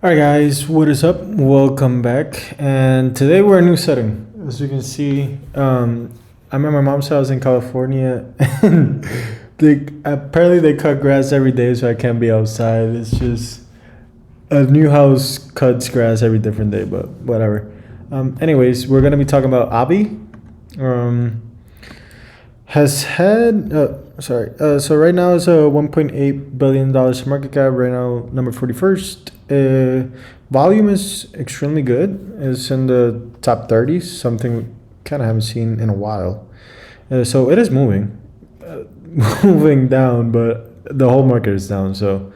Alright guys, what is up? Welcome back. And today we're in a new setting. As you can see, I'm at my mom's house in California and apparently they cut grass every day so I can't be outside. It's just a new house cuts grass every different day, but whatever. Anyways, we're gonna be talking about AAVE. Has had so right now it's a $1.8 billion market cap. Right now, number 41st. Volume is extremely good. It's in the top 30s, something kind of haven't seen in a while. So it is moving, moving down, but the whole market is down. So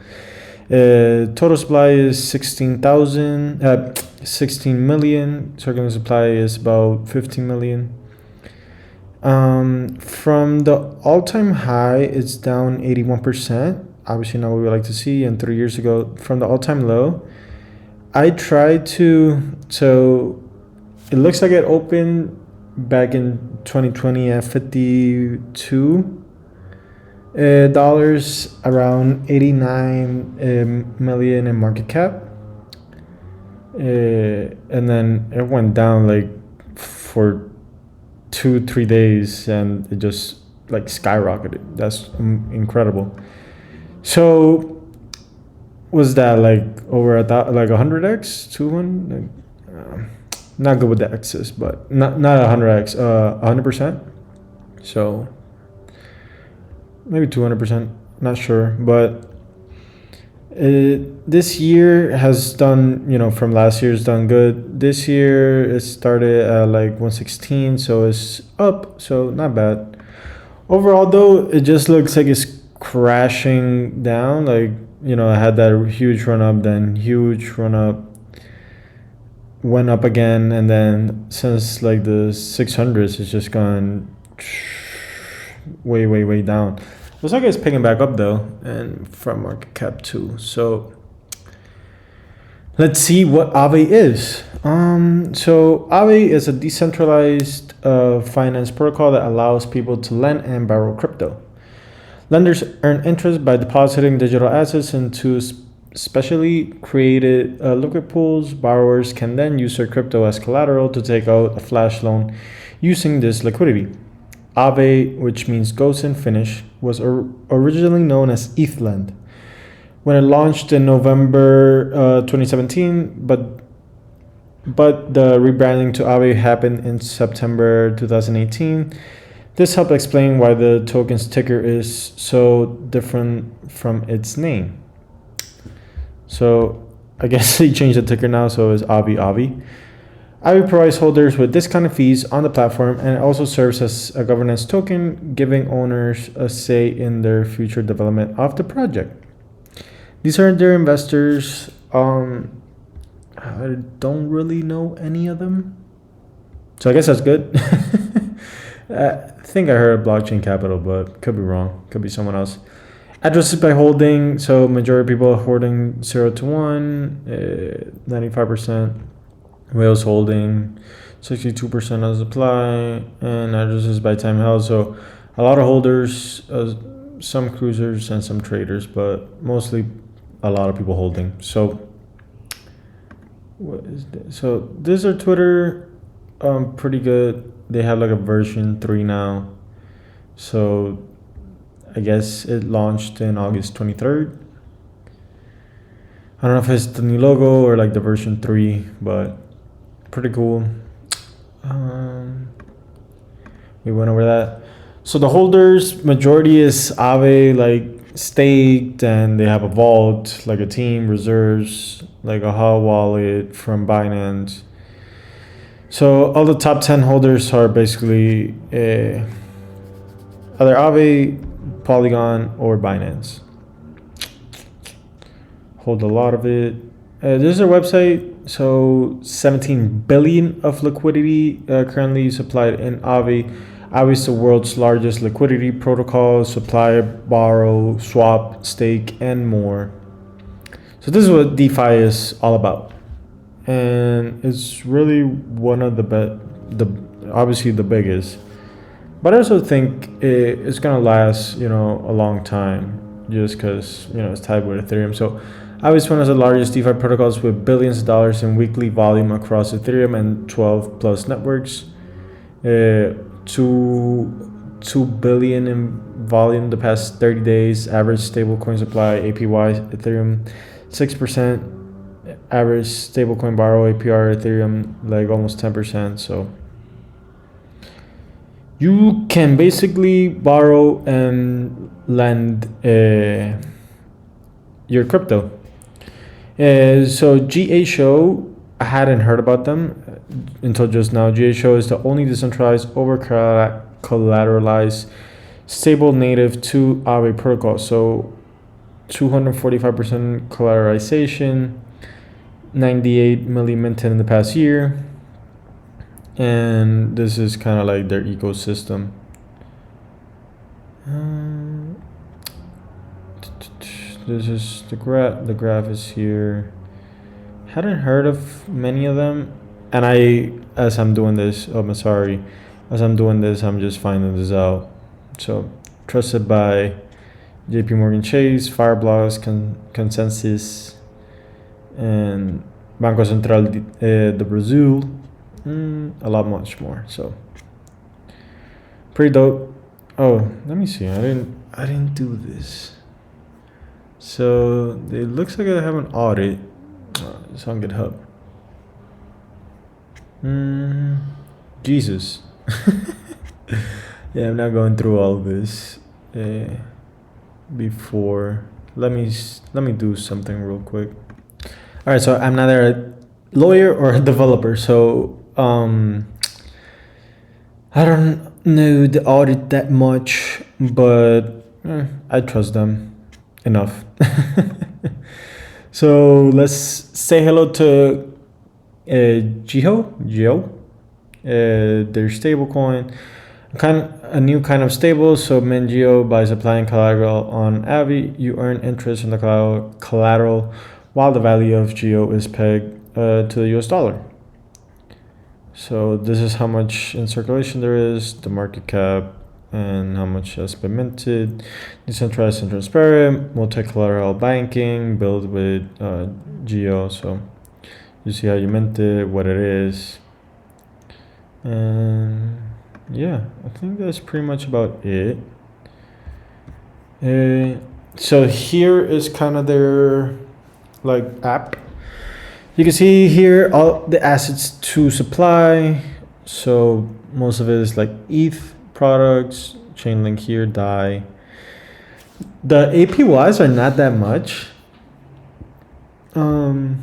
total supply is 16 million. Circulating supply is about 15 million. From the all-time high, it's down 81%. Obviously not what we would like to see. And 3 years ago, from the all-time low, I tried to, so it looks like it opened back in 2020 at $52 around 89 million in market cap. And then it went down like for 2-3 days and it just like skyrocketed. That's incredible. So was that like over like 100x, 200? Not good with the x's, but not 100x, 100%. So maybe 200%, not sure. But this year has done, from last year's done good. This year it started at like 116, so it's up, so not bad. Overall though, it just looks like it's crashing down. Like, I had that huge run up, then huge run up, went up again, and then since like the 600s, it's just gone way down. Looks like it's picking back up though, and from market cap too. So let's see what AAVE is. So AAVE is a decentralized finance protocol that allows people to lend and borrow crypto. Lenders earn interest by depositing digital assets into specially created liquid pools. Borrowers can then use their crypto as collateral to take out a flash loan using this liquidity. AAVE, which means ghost in Finnish, was originally known as ETHLend when it launched in November 2017, but the rebranding to AAVE happened in September 2018. This helped explain why the token's ticker is so different from its name. So I guess they changed the ticker now, so it's AAVE. AAVE provides holders with discounted fees on the platform, and it also serves as a governance token, giving owners a say in their future development of the project. These are their investors. I don't really know any of them, so I guess that's good. I think I heard Blockchain Capital, but could be wrong. Could be someone else. Addresses by holding. So majority of people are holding 0 to 1, 95%. Whales holding 62% of supply, and addresses by time held. So a lot of holders, some cruisers and some traders, but mostly a lot of people holding. So what is this? So this is our Twitter. Pretty good. They have like a version 3 now. So I guess it launched in August 23rd. I don't know if it's the new logo or like the version 3, but pretty cool. We went over that. So the holders, majority is AAVE, like staked, and they have a vault, like a team, reserves, like a hot wallet from Binance. So all the top 10 holders are basically either AAVE, Polygon, or Binance. Hold a lot of it. This is their website. So 17 billion of liquidity currently supplied in AAVE. AAVE is the world's largest liquidity protocol, supply, borrow, swap, stake, and more. So this is what DeFi is all about. And it's really one of obviously the biggest, but I also think it's gonna last a long time, just because it's tied with Ethereum. So Aave is one of the largest DeFi protocols with billions of dollars in weekly volume across Ethereum and 12 plus networks. 2 billion in volume the past 30 days. Average stablecoin supply APY Ethereum 6%. Average stablecoin borrow APR Ethereum like almost 10%. So you can basically borrow and lend your crypto. So GA Show, I hadn't heard about them until just now. GA Show is the only decentralized over collateralized stable native to Aave protocol. So 245% collateralization, 98 million minted in the past year. And this is kind of like their ecosystem. This is the graph. The graph is here. Hadn't heard of many of them, and as I'm doing this, I'm just finding this out. So trusted by JP Morgan Chase, Fireblocks, Consensus, and Banco Central de Brazil. A lot much more. So pretty dope. Oh, let me see. I didn't do this. So it looks like I have an audit. It's on GitHub. Jesus. Yeah, I'm not going through all this before. Let me do something real quick. All right, so I'm neither a lawyer or a developer, so I don't know the audit that much, but I trust them enough. So let's say hello to Geo, their stablecoin, a new kind of stable. So Mengeo, by supplying collateral on Aave, you earn interest on the collateral while the value of Geo is pegged to the US dollar. So this is how much in circulation there is, the market cap, and how much has been minted. Decentralized and transparent, multi-collateral banking, built with Geo. So you see how you mint it, what it is. And yeah, I think that's pretty much about it. So here is kind of their like app. You can see here all the assets to supply. So most of it is like ETH products, Chainlink here, DAI. The APYs are not that much. They'll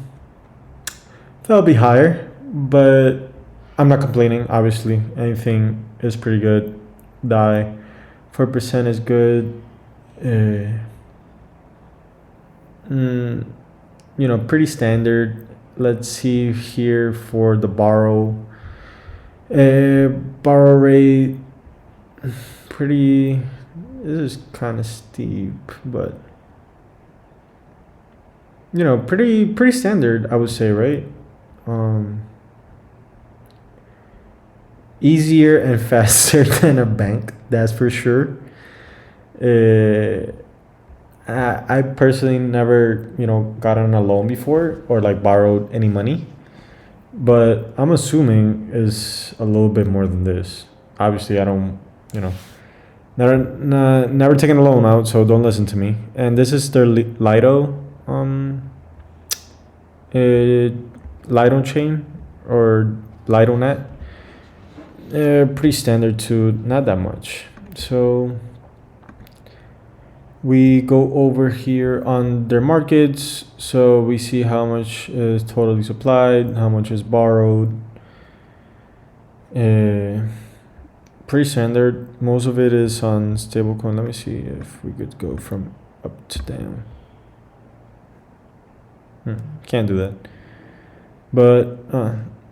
be higher, but I'm not complaining. Obviously, anything is pretty good. DAI, 4% is good. Pretty standard. Let's see here for the borrow rate. This is kind of steep, but pretty standard, I would say, right? Easier and faster than a bank, that's for sure. I personally never, gotten a loan before or like borrowed any money, but I'm assuming is a little bit more than this. Obviously, I don't, never taken a loan out, so don't listen to me. And this is their Lido, Lido chain or Lido net. Pretty standard too, not that much. So we go over here on their markets. So we see how much is totally supplied, how much is borrowed. Pretty standard. Most of it is on stablecoin. Let me see if we could go from up to down. Can't do that. But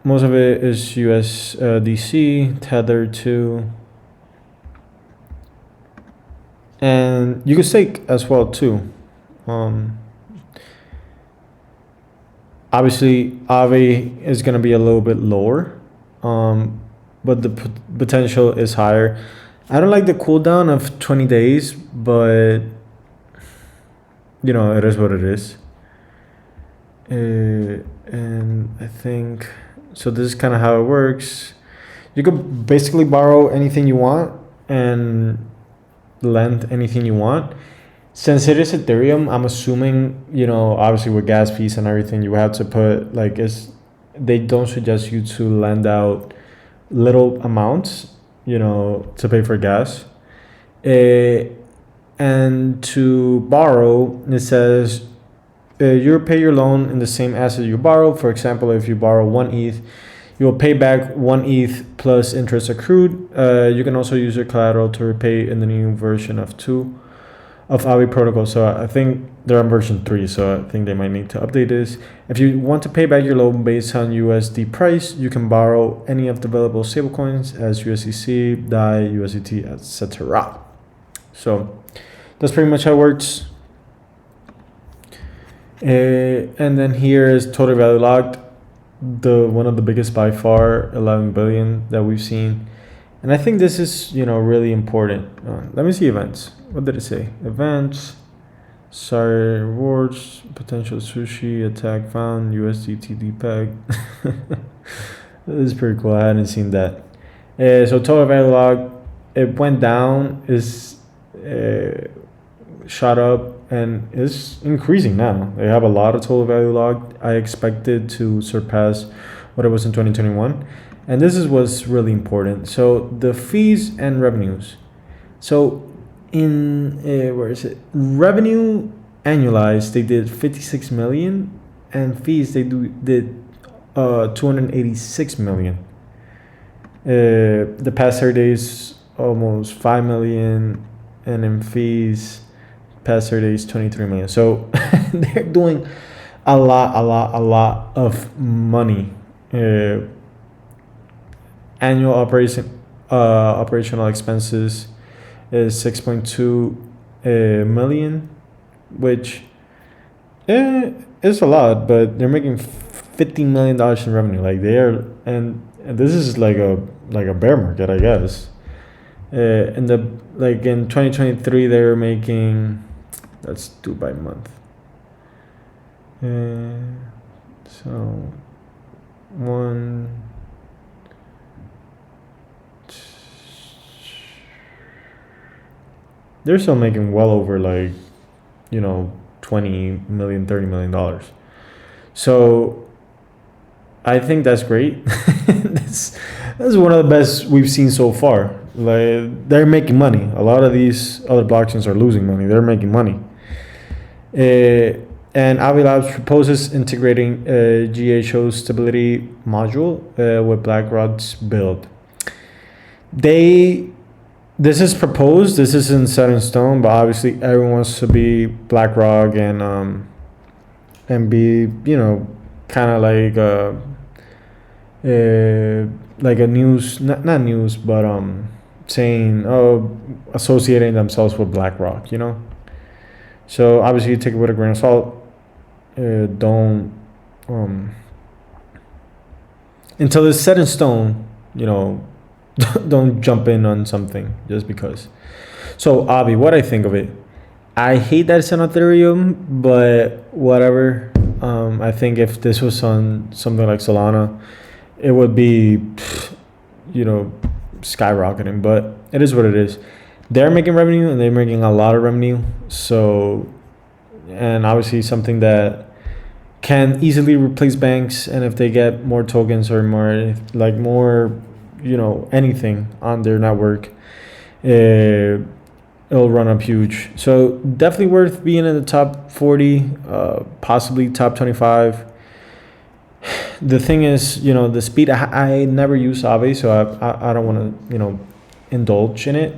most of it is USDC, tethered to. And you can stake as well too. Obviously, Aave is going to be a little bit lower, but the potential is higher. I don't like the cooldown of 20 days, but it is what it is. And I think so. This is kind of how it works. You could basically borrow anything you want and lend anything you want. Since it is Ethereum, I'm assuming, obviously with gas fees and everything, you have to put they don't suggest you to lend out little amounts, to pay for gas. And to borrow, it says you pay your loan in the same asset you borrow. For example, if you borrow 1 ETH, you will pay back 1 ETH plus interest accrued. You can also use your collateral to repay in the new version of AAVE protocol. So I think they're on version 3, so I think they might need to update this. If you want to pay back your loan based on USD price, you can borrow any of the available stablecoins as USDC, DAI, USDT, etc. So that's pretty much how it works. And then here is total value locked, one of the biggest by far, 11 billion that we've seen. And I think this is, really important. Let me see events. What did it say? Events, sorry, rewards, potential sushi, attack found, USDT peg. This is pretty cool. I hadn't seen that. So total value locked, it went down, shot up, and is increasing now. They have a lot of total value locked. I expected to surpass what it was in 2021. And this is what's really important. So the fees and revenues. So in where is it? Revenue annualized, they did 56 million, and fees they did 286 million. The past 30 days almost 5 million, and in fees past 30 days 23 million. So they're doing a lot of money. Annual operational expenses is 6.2 million, which is a lot, but they're making $50 million in revenue. Like they are, and this is like a bear market, I guess. In 2023 they were making, let's do by month. So they're still making well over 20 million, $30 million. So I think that's great. That's one of the best we've seen so far. Like they're making money. A lot of these other blockchains are losing money. They're making money. And AAVE Labs proposes integrating a GHO stability module with BlackRock's build. This is proposed. This isn't set in stone, but obviously everyone wants to be BlackRock and be kind of like a news, not news, but saying associating themselves with BlackRock. So obviously you take it with a grain of salt. Don't until it's set in stone. Don't jump in on something just because. So AAVE, what I think of it, I hate that it's on Ethereum, but whatever. I think if this was on something like Solana, it would be, skyrocketing. But it is what it is. They're making revenue, and they're making a lot of revenue. So, and obviously something that can easily replace banks. And if they get more tokens or more anything on their network, it'll run up huge. So definitely worth being in the top 40, possibly top 25. The thing is, the speed, I never use AAVE, so I don't want to, indulge in it,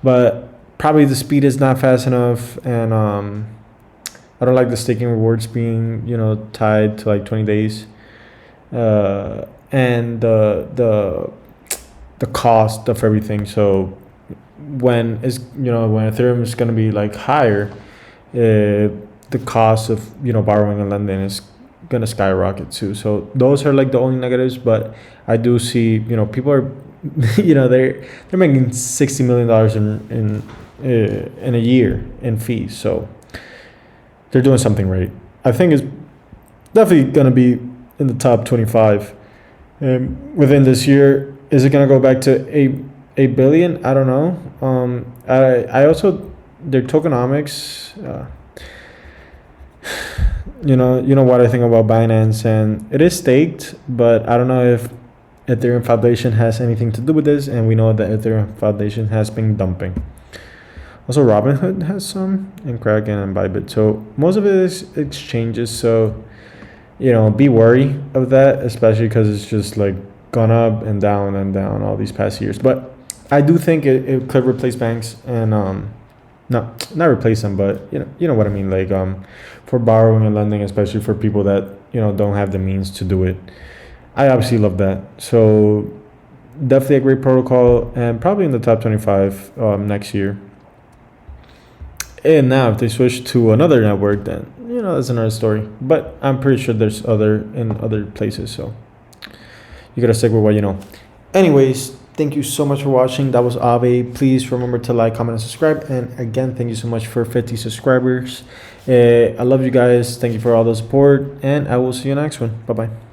but probably the speed is not fast enough. And I don't like the staking rewards being, tied to 20 days. And the cost of everything. So when Ethereum is going to be higher, the cost of borrowing and lending is going to skyrocket too. So those are the only negatives. But I do see people are they're making $60 million in a year in fees. So they're doing something right. I think definitely gonna be in the top 25 within this year. Is it gonna go back to a billion? I don't know. I also their tokenomics. You know what I think about Binance, and it is staked, but I don't know if Ethereum Foundation has anything to do with this, and we know that Ethereum Foundation has been dumping. Also, Robinhood has some, and Kraken and Bybit. So most of it is exchanges. So, be wary of that, especially because it's just like gone up and down all these past years. But I do think it could replace banks and not replace them, but you know what I mean. Like for borrowing and lending, especially for people that don't have the means to do it. I obviously love that. So definitely a great protocol, and probably in the top 25 next year. And now if they switch to another network, then that's another story. But I'm pretty sure there's in other places. So you gotta stick with what you know. Anyways, thank you so much for watching. That was AAVE. Please remember to like, comment, and subscribe. And again, thank you so much for 50 subscribers. I love you guys. Thank you for all the support, and I will see you next one. Bye bye.